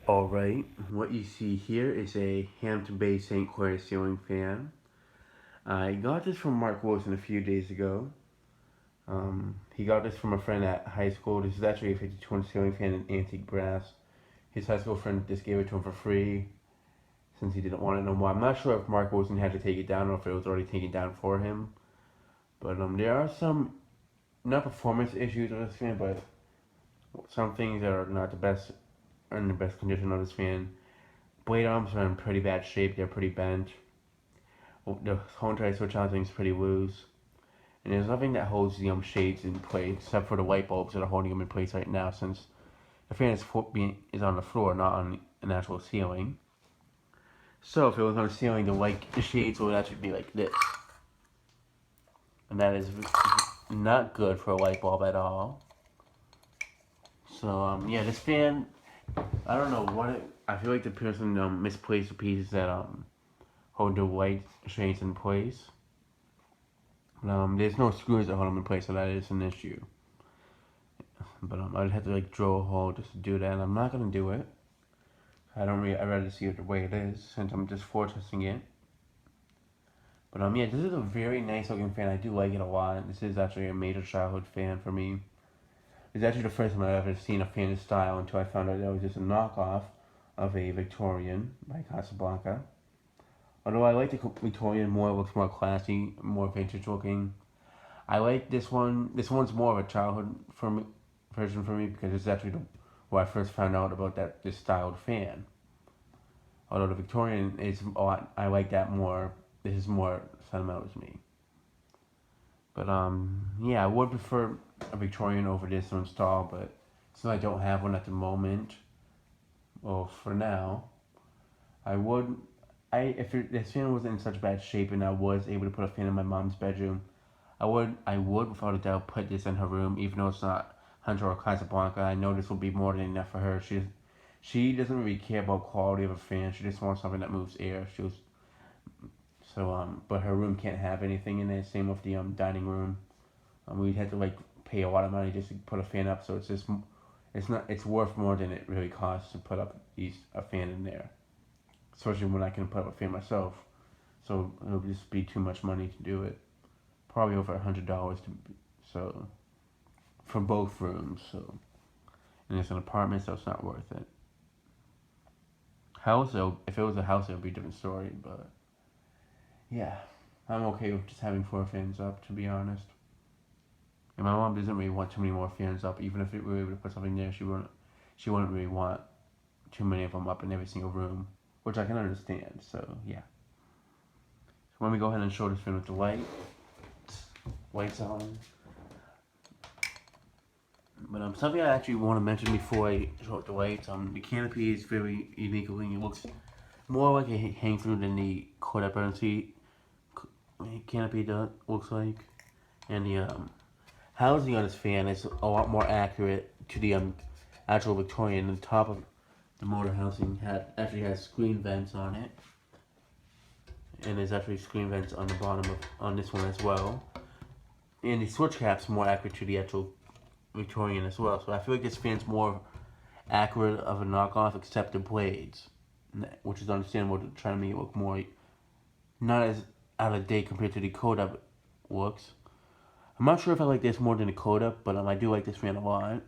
Alright, what you see here is a Hampton Bay St. Clair ceiling fan. I got this from Mark Wilson a few days ago. He got this from a friend at high school. This is actually a 52-inch ceiling fan in antique brass. His high school friend just gave it to him for free since he didn't want it no more. I'm not sure if Mark Wilson had to take it down or if it was already taken down for him. But there are some, not performance issues with this fan, but some things that are not the best, are in the best condition of this fan. Blade arms are in pretty bad shape. They're pretty bent. The whole entire switch housing is pretty loose. And there's nothing that holds the shades in place except for the light bulbs that are holding them in place right now, since the fan is on the floor, not on an actual ceiling. So if it was on the ceiling, the shades would actually be like this. And that is not good for a light bulb at all. So yeah, this fan, I don't know what it, I feel like the person misplaced the pieces that hold the light shades in place. There's no screws that hold them in place, so that is an issue. But I'd have to like drill a hole just to do that, and I'm not gonna do it. I'd rather see it the way it is since I'm just floor testing it. But yeah, this is a very nice looking fan. I do like it a lot. This is actually a major childhood fan for me. It's actually the first time I've ever seen a fan in style until I found out that it was just a knockoff of a Victorian by Casablanca. Although I like the Victorian more, it looks more classy, more vintage looking. I like this one. This one's more of a childhood version for me because it's actually where I first found out about this styled fan. Although the Victorian is a lot, I like that more. This is more sentimental to me. But yeah, I would prefer a Victorian over this to install, but since I don't have one at the moment, well, for now, I would. This fan wasn't in such bad shape and I was able to put a fan in my mom's bedroom, I would without a doubt put this in her room, even though it's not Hunter or Casablanca. I know this will be more than enough for her. She doesn't really care about quality of a fan. She just wants something that moves air. But her room can't have anything in it. Same with the dining room. We'd have to like pay a lot of money just to put a fan up. So it's worth more than it really costs to put up a fan in there. Especially when I can put up a fan myself. So it'll just be too much money to do it. Probably over $100 so for both rooms. So and it's an apartment, so it's not worth it. House, though, if it was a house, it would be a different story. But yeah, I'm okay with just having 4 fans up, to be honest. And my mom doesn't really want too many more fans up. Even if we were able to put something there, she wouldn't really want too many of them up in every single room, which I can understand. So yeah. So let me go ahead and show this fan with the lights on. But something I actually want to mention before I show up the lights, the canopy is very unique looking. It looks more like a hang through than the Kodak Burnseat canopy looks like. And the housing on this fan is a lot more accurate to the actual Victorian. The top of the motor housing actually has screen vents on it. And there's actually screen vents on the bottom on this one as well. And the switch cap's more accurate to the actual Victorian as well. So I feel like this fan's more accurate of a knockoff except the blades, which is understandable to try to make it look more not as out of date compared to the Kodak looks. I'm not sure if I like this more than the Kodak, but I do like this fan a lot.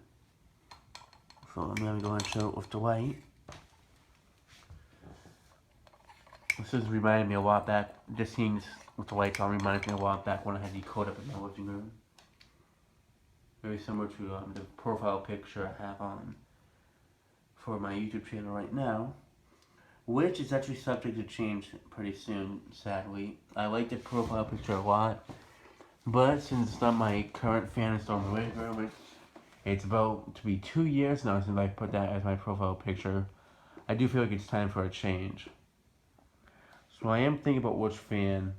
So let me go ahead and show it with the light. This is reminding me a lot back. This scene's with the lights on reminds me a lot back when I had the Kodak in my living room. Very similar to the profile picture I have on for my YouTube channel right now, which is actually subject to change pretty soon, sadly. I like the profile picture a lot, but since it's not my current fan installed in the living room, it's about to be 2 years now since I put that as my profile picture. I do feel like it's time for a change. So I am thinking about which fan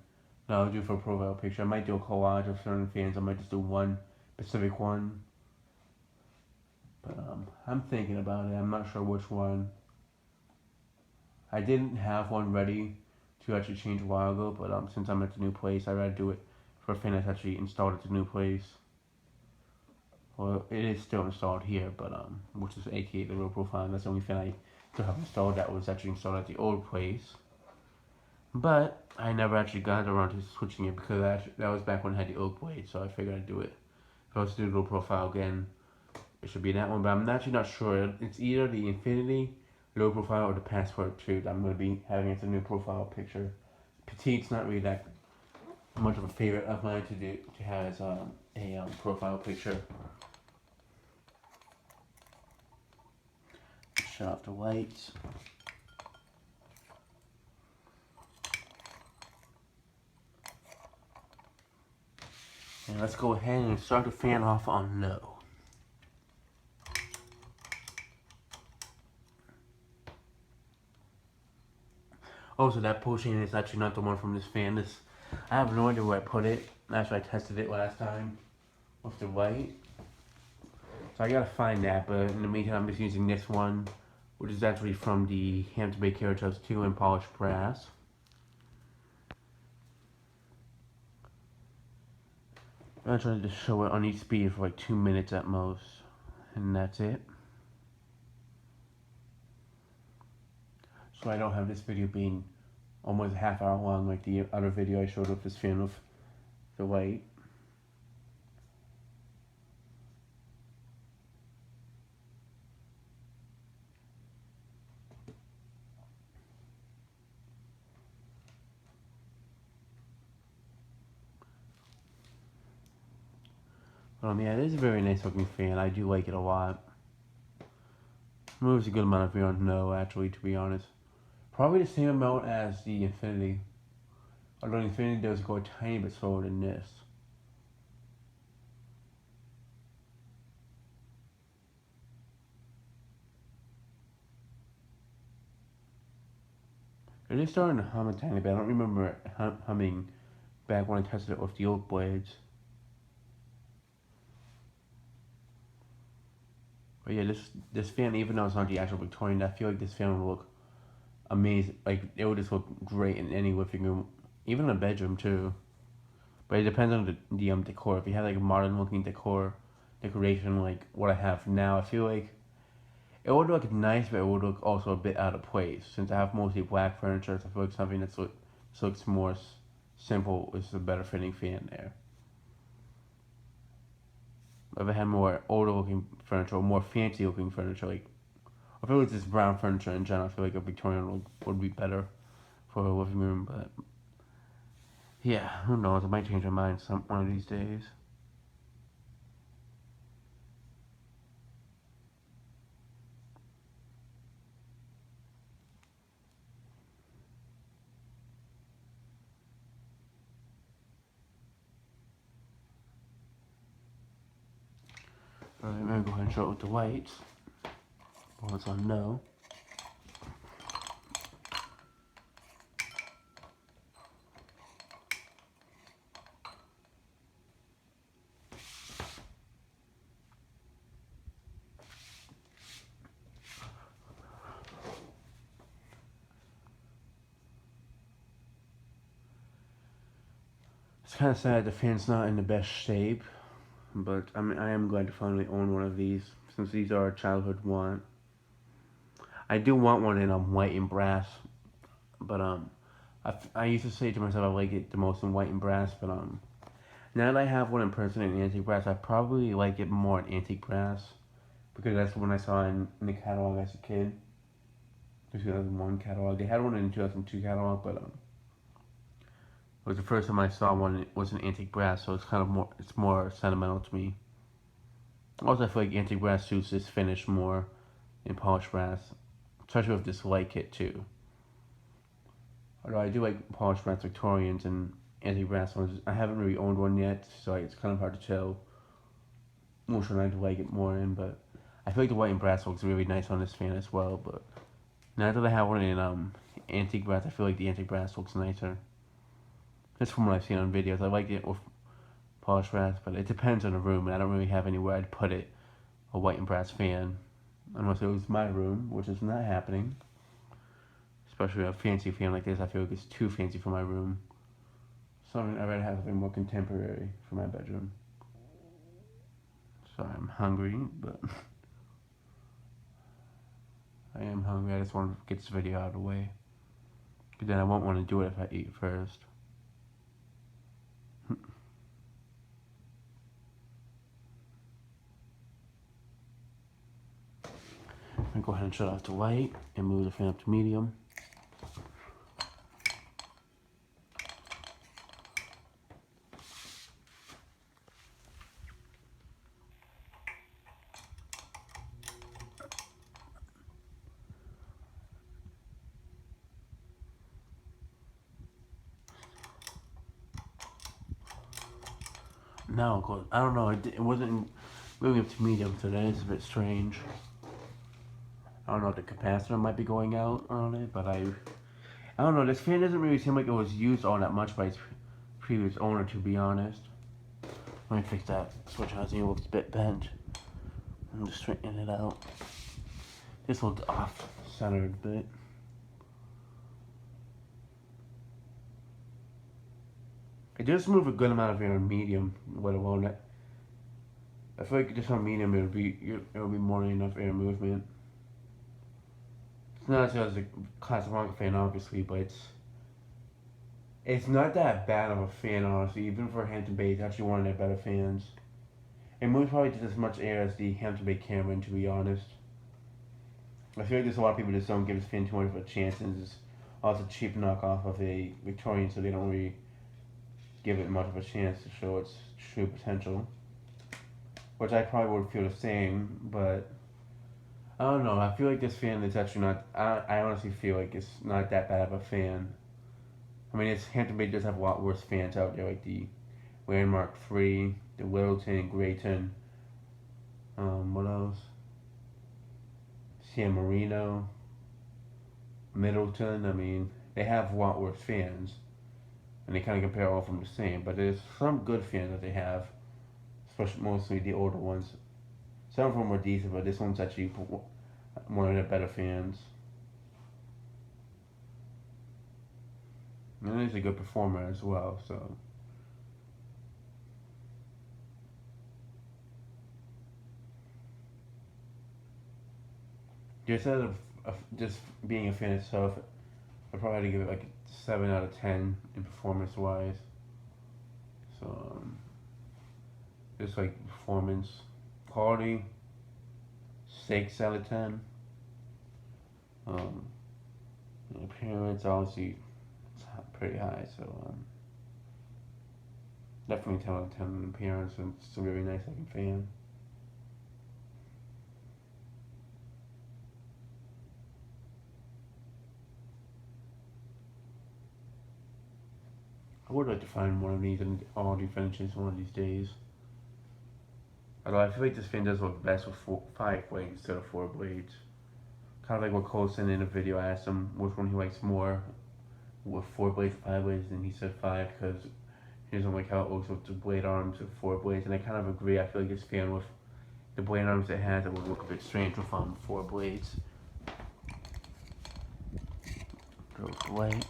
that I'll do for a profile picture. I might do a collage of certain fans. I might just do one specific one. But I'm thinking about it. I'm not sure which one. I didn't have one ready to actually change a while ago, but since I'm at the new place, I'd rather do it for a fan that's actually installed at the new place. Well, it is still installed here, but which is aka the low profile. And that's the only fan I still have installed that was actually installed at the old place. But I never actually got around to switching it because that was back when I had the oak blade, so I figured I'd do it. If I was to do the low profile again, it should be that one, but I'm actually not sure. It's either the Infinity low profile or the Passport 2 that I'm going to be having as a new profile picture. Petite's not really that much of a favorite of mine to have as a profile picture. Shut off the lights. And let's go ahead and start the fan off on no. Also, that pushing is actually not the one from this fan. I have no idea where I put it. After I tested it last time with the white. So I gotta find that, but in the meantime, I'm just using this one, which is actually from the Hampton Bay Carriage 2 in polished brass. I'm trying to just show it on each speed for like 2 minutes at most, and that's it. So I don't have this video being almost a half hour long like the other video I showed with this fan with the white. Yeah, it is a very nice looking fan. I do like it a lot. Moves a good amount of air on no, actually, to be honest. Probably the same amount as the Infinity. Although the Infinity does go a tiny bit slower than this. It is starting to hum a tiny bit. I don't remember humming back when I tested it with the old blades. But yeah, this fan, even though it's not the actual Victorian, I feel like this fan will look amazing. Like, it would just look great in any living room, even in a bedroom too. But it depends on the decor. If you have like a modern looking decoration like what I have now, I feel like it would look nice, but it would look also a bit out of place. Since I have mostly black furniture, so I feel like something that looks more simple is a better fitting fan there. If I had more older looking furniture, or more fancy looking furniture, like if it was just brown furniture in general, I feel like a Victorian would be better for a living room. But yeah, who knows? I might change my mind one of these days. Alright, I'm gonna go ahead and show it with the whites. While it's on no. It's kind of sad the fan's not in the best shape, but I am glad to finally own one of these, since these are a childhood want. I do want one in white and brass, but I used to say to myself I like it the most in white and brass, but now that I have one in person in antique brass, I probably like it more in antique brass, because that's the one I saw in the catalog as a kid. The 2001 catalog. They had one in the 2002 catalog, but it was the first time I saw one. It was an antique brass, so it's more sentimental to me. Also, I feel like antique brass suits this finish more in polished brass, especially with this light kit too. Although I do like polished brass Victorians and antique brass ones, I haven't really owned one yet, so it's kind of hard to tell which one I'd like it more in. But I feel like the white and brass looks really nice on this fan as well. But now that I have one in antique brass, I feel like the antique brass looks nicer. Just from what I've seen on videos, I like it with polished brass, but it depends on the room, and I don't really have anywhere I'd put it, a white and brass fan, unless it was my room, which is not happening. Especially a fancy fan like this, I feel like it's too fancy for my room. I'd rather have something more contemporary for my bedroom. Sorry, I'm hungry, but I am hungry. I just want to get this video out of the way. But then I won't want to do it if I eat first. I'm gonna go ahead and shut off the light and move the fan up to medium. Now, I don't know, it wasn't moving up to medium, so that is a bit strange. I don't know if the capacitor might be going out on it, but I don't know, this fan doesn't really seem like it was used all that much by its previous owner, to be honest. Let me fix that switch housing, it looks a bit bent. I'm just straightening it out. This looks off-centered a bit. It does move a good amount of air on medium, let alone that. I feel like just on medium it would be more than enough air movement. It's not as a Casablanca fan, obviously, but it's not that bad of a fan, honestly. Even for Hampton Bay, it's actually one of their better fans. It moves probably just as much air as the Hampton Bay Cameron, to be honest. I feel like there's a lot of people that just don't give this fan too much of a chance, and it's also a cheap knockoff of a Victorian, so they don't really give it much of a chance to show its true potential. Which I probably would feel the same, but I don't know. I feel like this fan is actually not. I honestly feel like it's not that bad of a fan. I mean, Hampton Bay does have a lot worse fans out there, like the Landmark 3, the Littleton, Grayton. What else? San Marino, Middleton. I mean, they have a lot worse fans, and they kind of compare all of them the same. But there's some good fans that they have, especially mostly the older ones. Some of them are decent, but this one's actually one of the better fans. And he's a good performer as well, so. Just out of just being a fan itself, I'd probably have to give it like a 7 out of 10 in performance wise. So, just like performance, quality, 6 out of 10. Appearance, obviously, it's pretty high, so definitely 10 out of 10 in appearance, and it's a really nice looking fan. I would like to find one of these in all the finishes one of these days. Although I feel like this fan does look best with 5 blades instead of 4 blades. Kind of like what Cole said in the video. I asked him which one he likes more, with 4 blades or 5 blades, and he said 5 because he doesn't like how it looks with the blade arms with 4 blades. And I kind of agree. I feel like this fan with the blade arms it has, it would look a bit strange with 4 blades. Throw the light.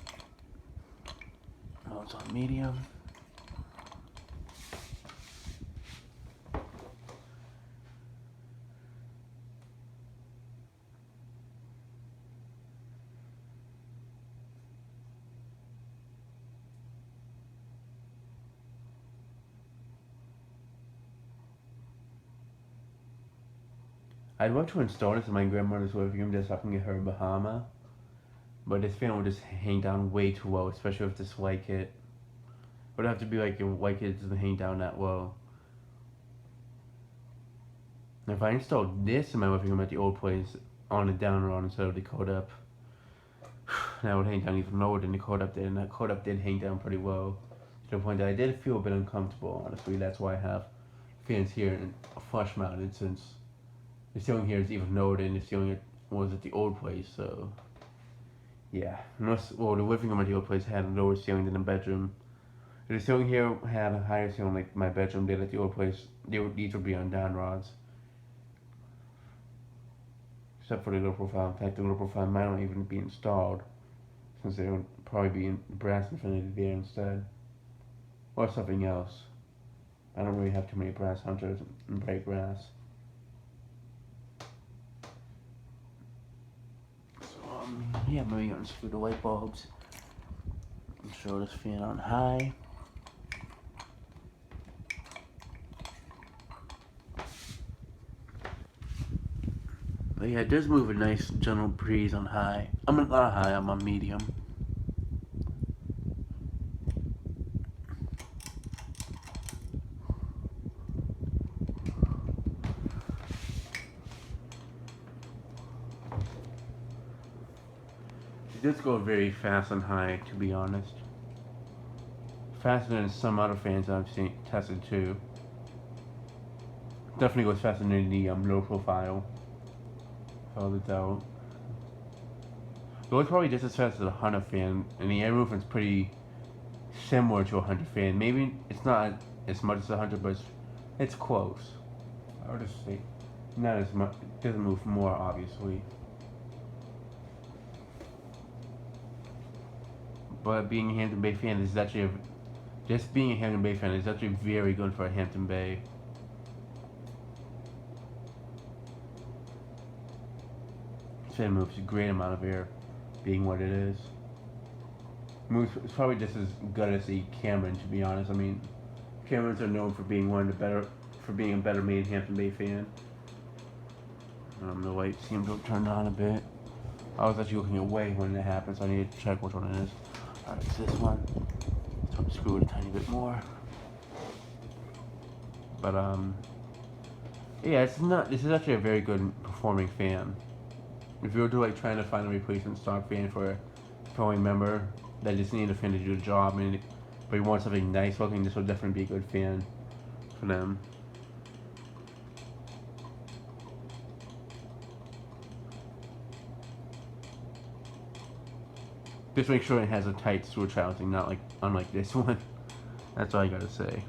Now it's on medium. I'd love to install this in my grandmother's living room just so I can get her a Bahama. But this fan will just hang down way too low, especially with this light kit. It would have to be like a light kit doesn't hang down that low. And if I installed this in my living room at the old place on the down rod instead of the coat up, that would hang down even lower than the coat up did, and that coat up did hang down pretty low. To the point that I did feel a bit uncomfortable, honestly. That's why I have fans here and flush mounted, since the ceiling here is even lower than the ceiling was at the old place, so yeah. Well, the living room at the old place had a lower ceiling than the bedroom. If the ceiling here had a higher ceiling like my bedroom did at the old place, these would be on down rods. Except for the low profile. In fact, the low profile might not even be installed, since they would probably be in brass infinity there instead. Or something else. I don't really have too many brass hunters and bright brass. So yeah, maybe unscrew the light bulbs. And show this fan on high. But yeah, it does move a nice gentle breeze on high. I'm not high, I'm on medium. It does go very fast on high, to be honest. Faster than some other fans I've seen tested too. Definitely goes faster than the low profile. Without a doubt. It goes probably just as fast as a Hunter fan, and the air movement's pretty similar to a Hunter fan. Maybe it's not as much as a Hunter, but it's close. I would just say not as much. It doesn't move more, obviously. But being a Hampton Bay fan is actually just being a Hampton Bay fan is actually very good for a Hampton Bay. This fan moves a great amount of air, being what it is. It's probably just as good as the Cameron, to be honest. I mean, Camerons are known for being being a better made Hampton Bay fan. The lights seem to have turned on a bit. I was actually looking away when it happened, so I need to check which one it is. Alright, it's this one. So I'm screw it a tiny bit more. But yeah, this is actually a very good performing fan. If you were to trying to find a replacement stock fan for a family member that just needed a fan to do the job, but you want something nice looking, this would definitely be a good fan for them. Just make sure it has a tight switch housing, not unlike this one. That's all I gotta say.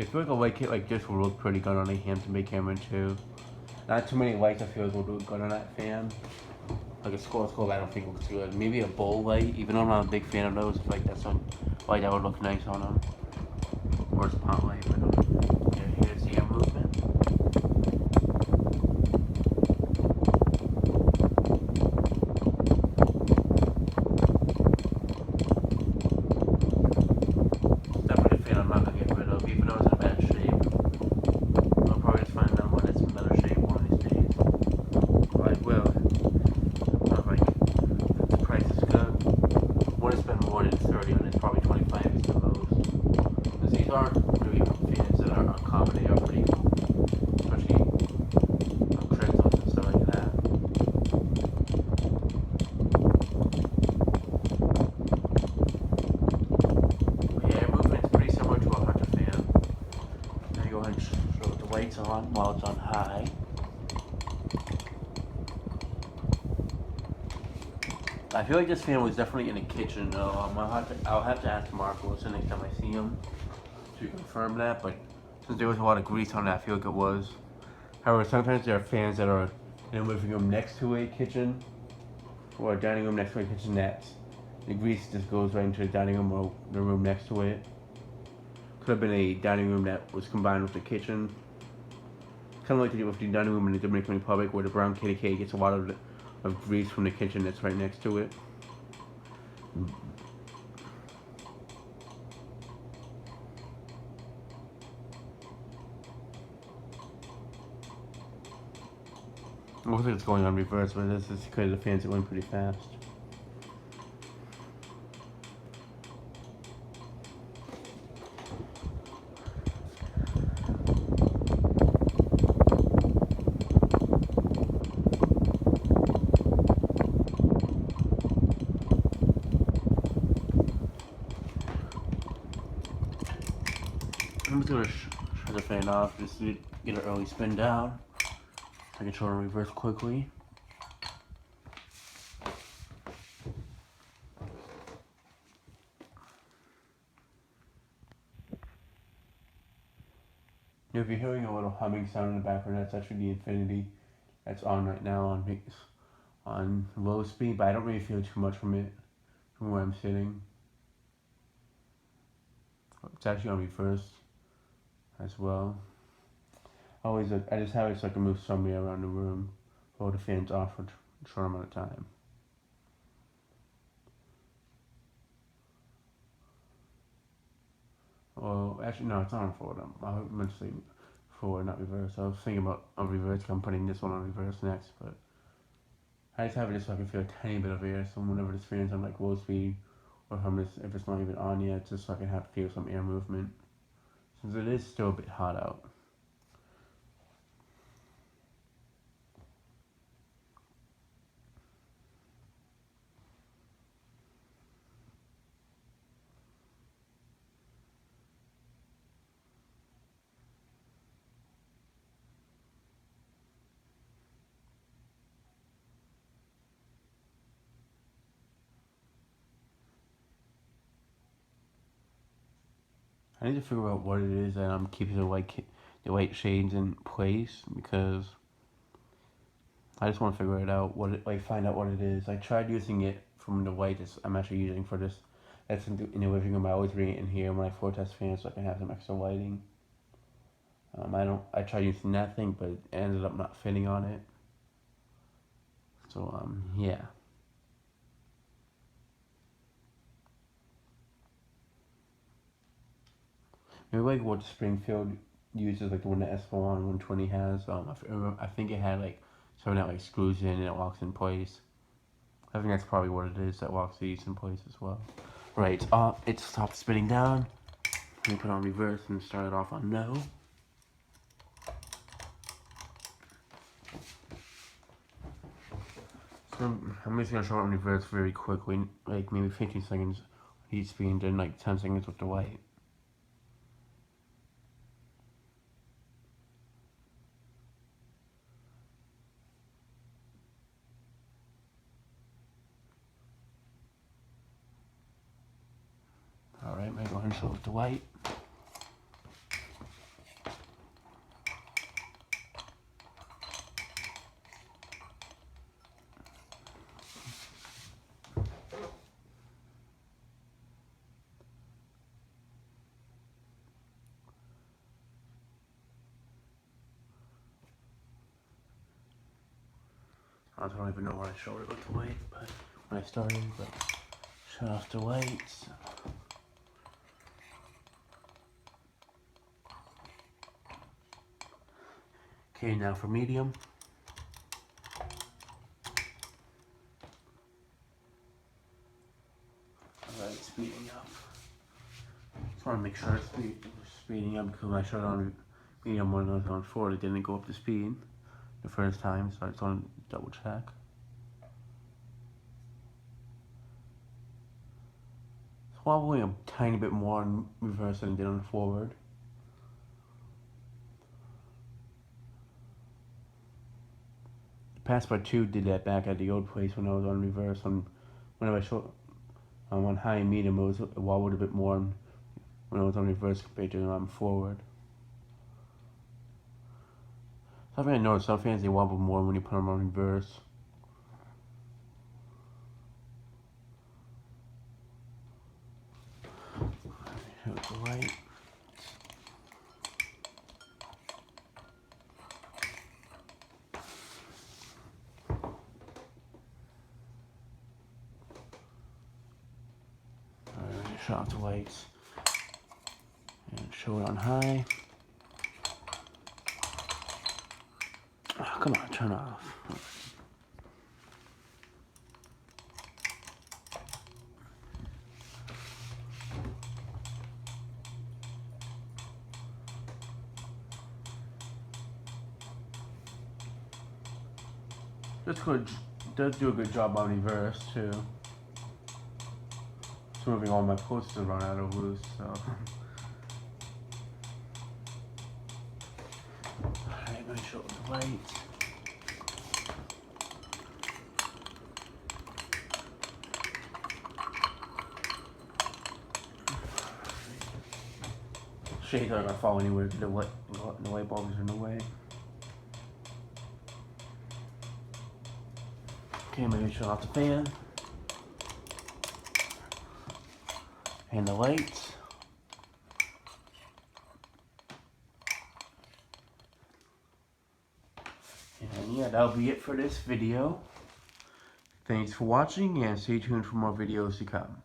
I feel like a light kit like this will look pretty good on a Hampton Bay Cameron too. Not too many lights I feel like will look good on that fan. Like a squirrel scope I don't think looks good. Maybe a bowl light, even though I'm not a big fan of those, I feel like that's some light that would look nice on them. Or a spotlight, but yeah, here's the air movement. On while it's on high. I feel like this fan was definitely in the kitchen though. I'll have to ask Marco the next time I see him to confirm that, but since there was a lot of grease on it, I feel like it was. However, sometimes there are fans that are in a living room next to a kitchen or a dining room next to a kitchen that the grease just goes right into the dining room or the room next to it. Could have been a dining room that was combined with the kitchen. Kind of like they do with the dining room in the Dominican Republic, where the brown KDK gets a lot of grease from the kitchen that's right next to it. It looks like it's going on reverse, but this is because the fans are going pretty fast. I'm just gonna shut the fan off just to get an early spin down. I can show it in reverse quickly. If you're hearing a little humming sound in the background, that's actually the Infinity that's on right now on low speed, but I don't really feel too much from it from where I'm sitting. It's actually on reverse as well. I just have it so I can move somebody around the room, hold the fans off for a short amount of time. Well, actually, no, it's not on forward. I meant to say forward, not reverse. I was thinking about on reverse. I'm putting this one on reverse next, but I just have it just so I can feel a tiny bit of air. So whenever this fan's on like low speed, or if it's not even on yet, just so I can feel some air movement. Since it is still a bit hot out. I need to figure out what it is that I'm keeping the white shades in place, because I just want to figure it out. Find out what it is. I tried using it from the white that I'm actually using for this. That's in the living room. I always bring it in here when I floor test fans so I can have some extra lighting. I tried using that thing, but it ended up not fitting on it. So yeah. Maybe like what Springfield uses, like the one that S1 120 has. I think it had like something that like screws in and it locks in place. I think that's probably what it is that locks these in place as well. Right, it stopped spinning down. Let me put it on reverse and start it off on no. So I'm just gonna show it on reverse very quickly, like maybe 15 seconds each speed and then like 10 seconds with the white. Alright, maybe go ahead and show it with the white. I don't even know why I showed it with the white, but when I started, but shut off the whites. Okay, now for medium. Alright, speeding up. Just want to make sure it's speeding up, because when I shut it on medium when I was on 4, it didn't go up to speed the first time, so I just want to double check. It's wobbling a tiny bit more on reverse than it did on forward. Passport 2 did that back at the old place when I was on reverse. Whenever I showed on high and medium, it wobbled a bit more when I was on reverse compared to forward. Something I noticed, some fans they wobble more when you put them on reverse. Show it the light. Shut off the lights and show it on high. Oh, come on, turn off. That's good. Does do a good job on reverse too. Moving all my posters around out of loose, so Make sure the lights. Shades aren't gonna fall anywhere because the light bulbs are in the way. Okay, maybe turn off the fan. And the lights. And yeah, that'll be it for this video. Thanks for watching and stay tuned for more videos to come.